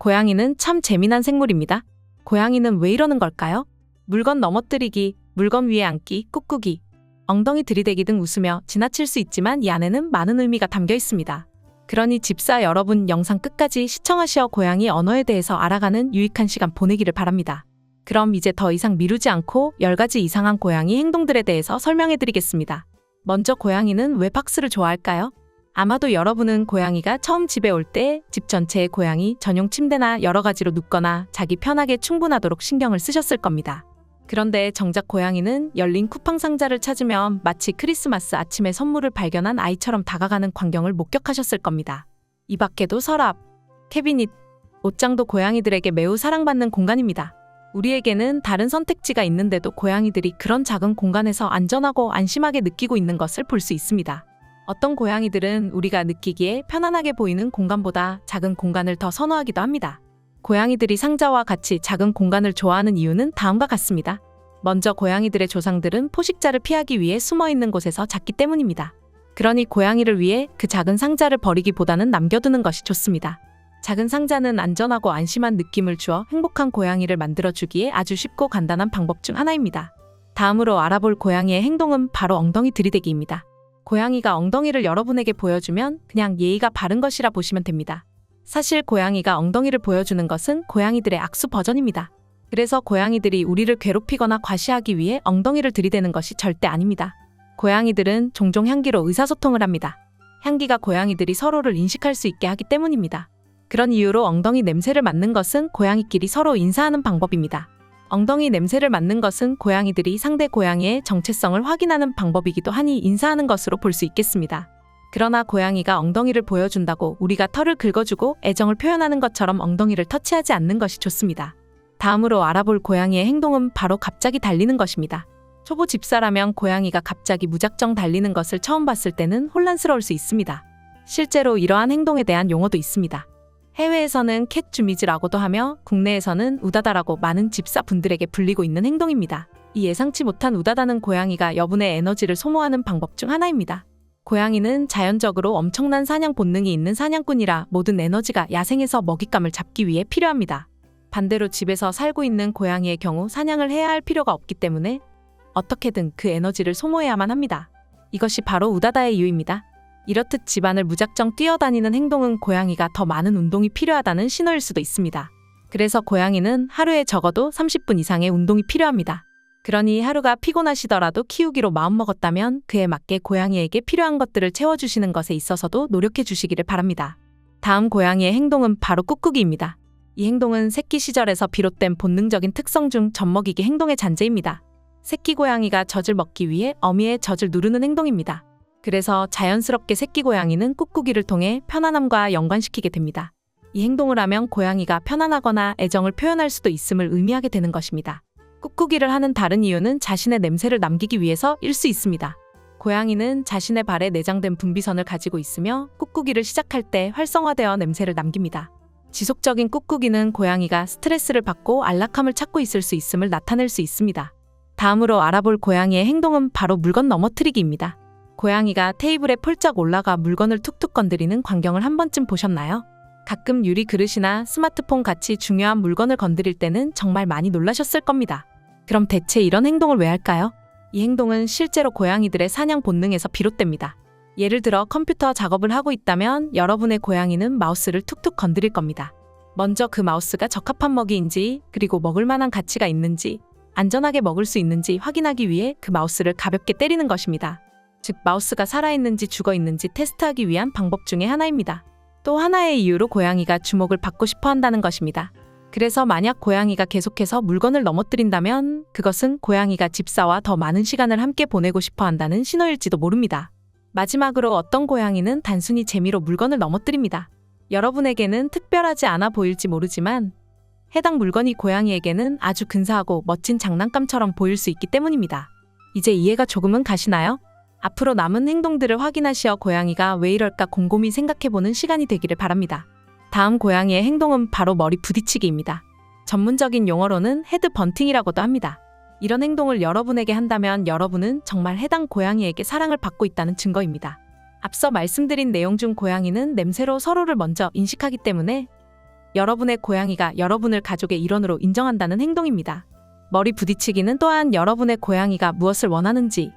고양이는 참 재미난 생물입니다. 고양이는 왜 이러는 걸까요? 물건 넘어뜨리기, 물건 위에 앉기, 꾹꾹이, 엉덩이 들이대기 등 웃으며 지나칠 수 있지만 이 안에는 많은 의미가 담겨 있습니다. 그러니 집사 여러분 영상 끝까지 시청하시어 고양이 언어에 대해서 알아가는 유익한 시간 보내기를 바랍니다. 그럼 이제 더 이상 미루지 않고 10가지 이상한 고양이 행동들에 대해서 설명해 드리겠습니다. 먼저 고양이는 왜 박스를 좋아할까요? 아마도 여러분은 고양이가 처음 집에 올 때 집 전체에 고양이 전용 침대나 여러 가지로 눕거나 자기 편하게 충분하도록 신경을 쓰셨을 겁니다. 그런데 정작 고양이는 열린 쿠팡 상자를 찾으면 마치 크리스마스 아침에 선물을 발견한 아이처럼 다가가는 광경을 목격하셨을 겁니다. 이 밖에도 서랍, 캐비닛, 옷장도 고양이들에게 매우 사랑받는 공간입니다. 우리에게는 다른 선택지가 있는데도 고양이들이 그런 작은 공간에서 안전하고 안심하게 느끼고 있는 것을 볼 수 있습니다. 어떤 고양이들은 우리가 느끼기에 편안하게 보이는 공간보다 작은 공간을 더 선호하기도 합니다. 고양이들이 상자와 같이 작은 공간을 좋아하는 이유는 다음과 같습니다. 먼저 고양이들의 조상들은 포식자를 피하기 위해 숨어있는 곳에서 잤기 때문입니다. 그러니 고양이를 위해 그 작은 상자를 버리기보다는 남겨두는 것이 좋습니다. 작은 상자는 안전하고 안심한 느낌을 주어 행복한 고양이를 만들어주기에 아주 쉽고 간단한 방법 중 하나입니다. 다음으로 알아볼 고양이의 행동은 바로 엉덩이 들이대기입니다. 고양이가 엉덩이를 여러분에게 보여주면 그냥 예의가 바른 것이라 보시면 됩니다. 사실 고양이가 엉덩이를 보여주는 것은 고양이들의 악수 버전입니다. 그래서 고양이들이 우리를 괴롭히거나 과시하기 위해 엉덩이를 들이대는 것이 절대 아닙니다. 고양이들은 종종 향기로 의사소통을 합니다. 향기가 고양이들이 서로를 인식할 수 있게 하기 때문입니다. 그런 이유로 엉덩이 냄새를 맡는 것은 고양이끼리 서로 인사하는 방법입니다. 엉덩이 냄새를 맡는 것은 고양이들이 상대 고양이의 정체성을 확인하는 방법이기도 하니 인사하는 것으로 볼 수 있겠습니다. 그러나 고양이가 엉덩이를 보여준다고 우리가 털을 긁어주고 애정을 표현하는 것처럼 엉덩이를 터치하지 않는 것이 좋습니다. 다음으로 알아볼 고양이의 행동은 바로 갑자기 달리는 것입니다. 초보 집사라면 고양이가 갑자기 무작정 달리는 것을 처음 봤을 때는 혼란스러울 수 있습니다. 실제로 이러한 행동에 대한 용어도 있습니다. 해외에서는 캣주미즈라고도 하며 국내에서는 우다다라고 많은 집사분들에게 불리고 있는 행동입니다. 이 예상치 못한 우다다는 고양이가 여분의 에너지를 소모하는 방법 중 하나입니다. 고양이는 자연적으로 엄청난 사냥 본능이 있는 사냥꾼이라 모든 에너지가 야생에서 먹잇감을 잡기 위해 필요합니다. 반대로 집에서 살고 있는 고양이의 경우 사냥을 해야 할 필요가 없기 때문에 어떻게든 그 에너지를 소모해야만 합니다. 이것이 바로 우다다의 이유입니다. 이렇듯 집안을 무작정 뛰어다니는 행동은 고양이가 더 많은 운동이 필요하다는 신호일 수도 있습니다. 그래서 고양이는 하루에 적어도 30분 이상의 운동이 필요합니다. 그러니 하루가 피곤하시더라도 키우기로 마음먹었다면 그에 맞게 고양이에게 필요한 것들을 채워주시는 것에 있어서도 노력해 주시기를 바랍니다. 다음 고양이의 행동은 바로 꾹꾹이입니다. 이 행동은 새끼 시절에서 비롯된 본능적인 특성 중 젖먹이기 행동의 잔재입니다. 새끼 고양이가 젖을 먹기 위해 어미의 젖을 누르는 행동입니다. 그래서 자연스럽게 새끼 고양이는 꾹꾹이를 통해 편안함과 연관시키게 됩니다. 이 행동을 하면 고양이가 편안하거나 애정을 표현할 수도 있음을 의미하게 되는 것입니다. 꾹꾹이를 하는 다른 이유는 자신의 냄새를 남기기 위해서일 수 있습니다. 고양이는 자신의 발에 내장된 분비선을 가지고 있으며 꾹꾹이를 시작할 때 활성화되어 냄새를 남깁니다. 지속적인 꾹꾹이는 고양이가 스트레스를 받고 안락함을 찾고 있을 수 있음을 나타낼 수 있습니다. 다음으로 알아볼 고양이의 행동은 바로 물건 넘어뜨리기입니다. 고양이가 테이블에 폴짝 올라가 물건을 툭툭 건드리는 광경을 한 번쯤 보셨나요? 가끔 유리 그릇이나 스마트폰 같이 중요한 물건을 건드릴 때는 정말 많이 놀라셨을 겁니다. 그럼 대체 이런 행동을 왜 할까요? 이 행동은 실제로 고양이들의 사냥 본능에서 비롯됩니다. 예를 들어 컴퓨터 작업을 하고 있다면 여러분의 고양이는 마우스를 툭툭 건드릴 겁니다. 먼저 그 마우스가 적합한 먹이인지, 그리고 먹을 만한 가치가 있는지, 안전하게 먹을 수 있는지 확인하기 위해 그 마우스를 가볍게 때리는 것입니다. 즉 마우스가 살아있는지 죽어있는지 테스트하기 위한 방법 중에 하나입니다. 또 하나의 이유로 고양이가 주목을 받고 싶어 한다는 것입니다. 그래서 만약 고양이가 계속해서 물건을 넘어뜨린다면 그것은 고양이가 집사와 더 많은 시간을 함께 보내고 싶어 한다는 신호일지도 모릅니다. 마지막으로 어떤 고양이는 단순히 재미로 물건을 넘어뜨립니다. 여러분에게는 특별하지 않아 보일지 모르지만 해당 물건이 고양이에게는 아주 근사하고 멋진 장난감처럼 보일 수 있기 때문입니다. 이제 이해가 조금은 가시나요? 앞으로 남은 행동들을 확인하시어 고양이가 왜 이럴까 곰곰이 생각해보는 시간이 되기를 바랍니다. 다음 고양이의 행동은 바로 머리 부딪히기입니다. 전문적인 용어로는 헤드 번팅이라고도 합니다. 이런 행동을 여러분에게 한다면 여러분은 정말 해당 고양이에게 사랑을 받고 있다는 증거입니다. 앞서 말씀드린 내용 중 고양이는 냄새로 서로를 먼저 인식하기 때문에 여러분의 고양이가 여러분을 가족의 일원으로 인정한다는 행동입니다. 머리 부딪히기는 또한 여러분의 고양이가 무엇을 원하는지,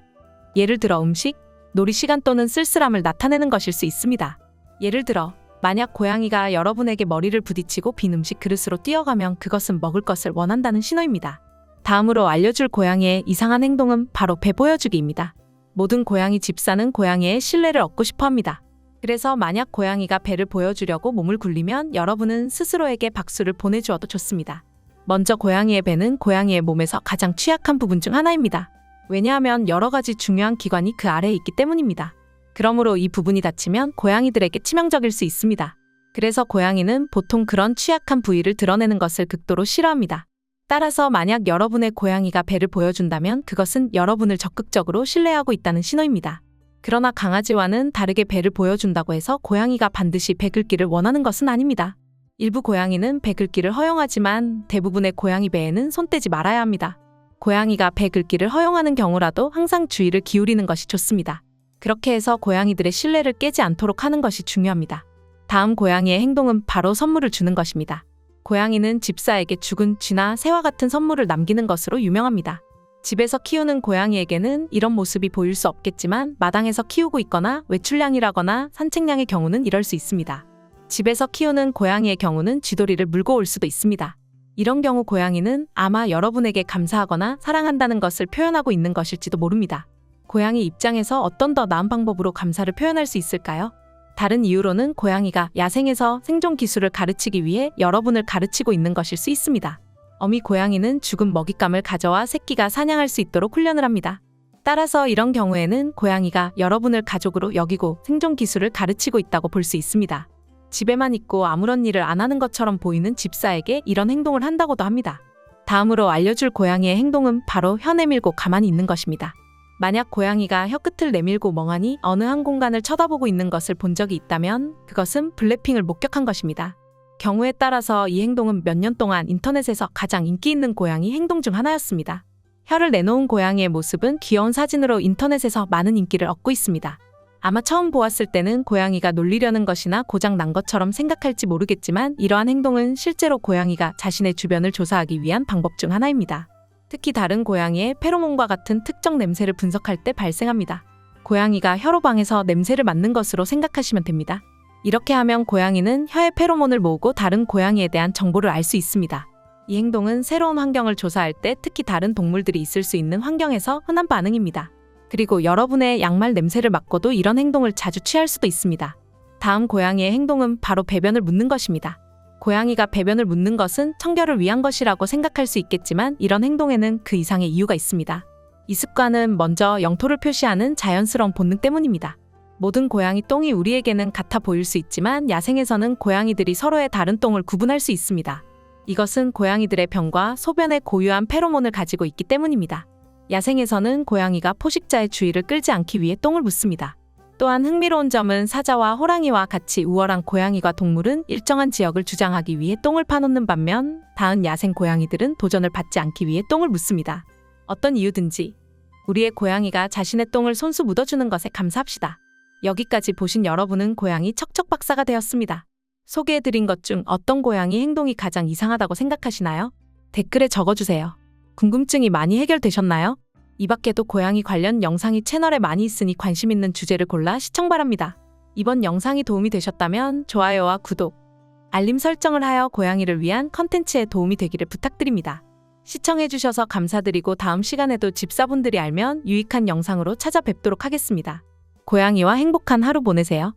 예를 들어 음식, 놀이 시간 또는 쓸쓸함을 나타내는 것일 수 있습니다. 예를 들어 만약 고양이가 여러분에게 머리를 부딪히고 빈 음식 그릇으로 뛰어가면 그것은 먹을 것을 원한다는 신호입니다. 다음으로 알려줄 고양이의 이상한 행동은 바로 배 보여주기입니다. 모든 고양이 집사는 고양이의 신뢰를 얻고 싶어 합니다. 그래서 만약 고양이가 배를 보여주려고 몸을 굴리면 여러분은 스스로에게 박수를 보내주어도 좋습니다. 먼저 고양이의 배는 고양이의 몸에서 가장 취약한 부분 중 하나입니다. 왜냐하면 여러 가지 중요한 기관이 그 아래에 있기 때문입니다. 그러므로 이 부분이 다치면 고양이들에게 치명적일 수 있습니다. 그래서 고양이는 보통 그런 취약한 부위를 드러내는 것을 극도로 싫어합니다. 따라서 만약 여러분의 고양이가 배를 보여준다면 그것은 여러분을 적극적으로 신뢰하고 있다는 신호입니다. 그러나 강아지와는 다르게 배를 보여준다고 해서 고양이가 반드시 배 긁기를 원하는 것은 아닙니다. 일부 고양이는 배 긁기를 허용하지만 대부분의 고양이 배에는 손 떼지 말아야 합니다. 고양이가 배 긁기를 허용하는 경우라도 항상 주의를 기울이는 것이 좋습니다. 그렇게 해서 고양이들의 신뢰를 깨지 않도록 하는 것이 중요합니다. 다음 고양이의 행동은 바로 선물을 주는 것입니다. 고양이는 집사에게 죽은 쥐나 새와 같은 선물을 남기는 것으로 유명합니다. 집에서 키우는 고양이에게는 이런 모습이 보일 수 없겠지만 마당에서 키우고 있거나 외출량이라거나 산책량의 경우는 이럴 수 있습니다. 집에서 키우는 고양이의 경우는 쥐돌이를 물고 올 수도 있습니다. 이런 경우 고양이는 아마 여러분에게 감사하거나 사랑한다는 것을 표현하고 있는 것일지도 모릅니다. 고양이 입장에서 어떤 더 나은 방법으로 감사를 표현할 수 있을까요? 다른 이유로는 고양이가 야생에서 생존 기술을 가르치기 위해 여러분을 가르치고 있는 것일 수 있습니다. 어미 고양이는 죽은 먹잇감을 가져와 새끼가 사냥할 수 있도록 훈련을 합니다. 따라서 이런 경우에는 고양이가 여러분을 가족으로 여기고 생존 기술을 가르치고 있다고 볼 수 있습니다. 집에만 있고 아무런 일을 안 하는 것처럼 보이는 집사에게 이런 행동을 한다고도 합니다. 다음으로 알려줄 고양이의 행동은 바로 혀 내밀고 가만히 있는 것입니다. 만약 고양이가 혀끝을 내밀고 멍하니 어느 한 공간을 쳐다보고 있는 것을 본 적이 있다면 그것은 블래핑을 목격한 것입니다. 경우에 따라서 이 행동은 몇 년 동안 인터넷에서 가장 인기 있는 고양이 행동 중 하나였습니다. 혀를 내놓은 고양이의 모습은 귀여운 사진으로 인터넷에서 많은 인기를 얻고 있습니다. 아마 처음 보았을 때는 고양이가 놀리려는 것이나 고장 난 것처럼 생각할지 모르겠지만 이러한 행동은 실제로 고양이가 자신의 주변을 조사하기 위한 방법 중 하나입니다. 특히 다른 고양이의 페로몬과 같은 특정 냄새를 분석할 때 발생합니다. 고양이가 혀로 방에서 냄새를 맡는 것으로 생각하시면 됩니다. 이렇게 하면 고양이는 혀의 페로몬을 모으고 다른 고양이에 대한 정보를 알 수 있습니다. 이 행동은 새로운 환경을 조사할 때 특히 다른 동물들이 있을 수 있는 환경에서 흔한 반응입니다. 그리고 여러분의 양말 냄새를 맡고도 이런 행동을 자주 취할 수도 있습니다. 다음 고양이의 행동은 바로 배변을 묻는 것입니다. 고양이가 배변을 묻는 것은 청결을 위한 것이라고 생각할 수 있겠지만 이런 행동에는 그 이상의 이유가 있습니다. 이 습관은 먼저 영토를 표시하는 자연스러운 본능 때문입니다. 모든 고양이 똥이 우리에게는 같아 보일 수 있지만 야생에서는 고양이들이 서로의 다른 똥을 구분할 수 있습니다. 이것은 고양이들의 변과 소변에 고유한 페로몬을 가지고 있기 때문입니다. 야생에서는 고양이가 포식자의 주의를 끌지 않기 위해 똥을 묻습니다. 또한 흥미로운 점은 사자와 호랑이와 같이 우월한 고양이과 동물은 일정한 지역을 주장하기 위해 똥을 파놓는 반면 다른 야생 고양이들은 도전을 받지 않기 위해 똥을 묻습니다. 어떤 이유든지 우리의 고양이가 자신의 똥을 손수 묻어주는 것에 감사합시다. 여기까지 보신 여러분은 고양이 척척 박사가 되었습니다. 소개해드린 것 중 어떤 고양이 행동이 가장 이상하다고 생각하시나요? 댓글에 적어주세요. 궁금증이 많이 해결되셨나요? 이 밖에도 고양이 관련 영상이 채널에 많이 있으니 관심 있는 주제를 골라 시청 바랍니다. 이번 영상이 도움이 되셨다면 좋아요와 구독, 알림 설정을 하여 고양이를 위한 컨텐츠에 도움이 되기를 부탁드립니다. 시청해주셔서 감사드리고 다음 시간에도 집사분들이 알면 유익한 영상으로 찾아뵙도록 하겠습니다. 고양이와 행복한 하루 보내세요.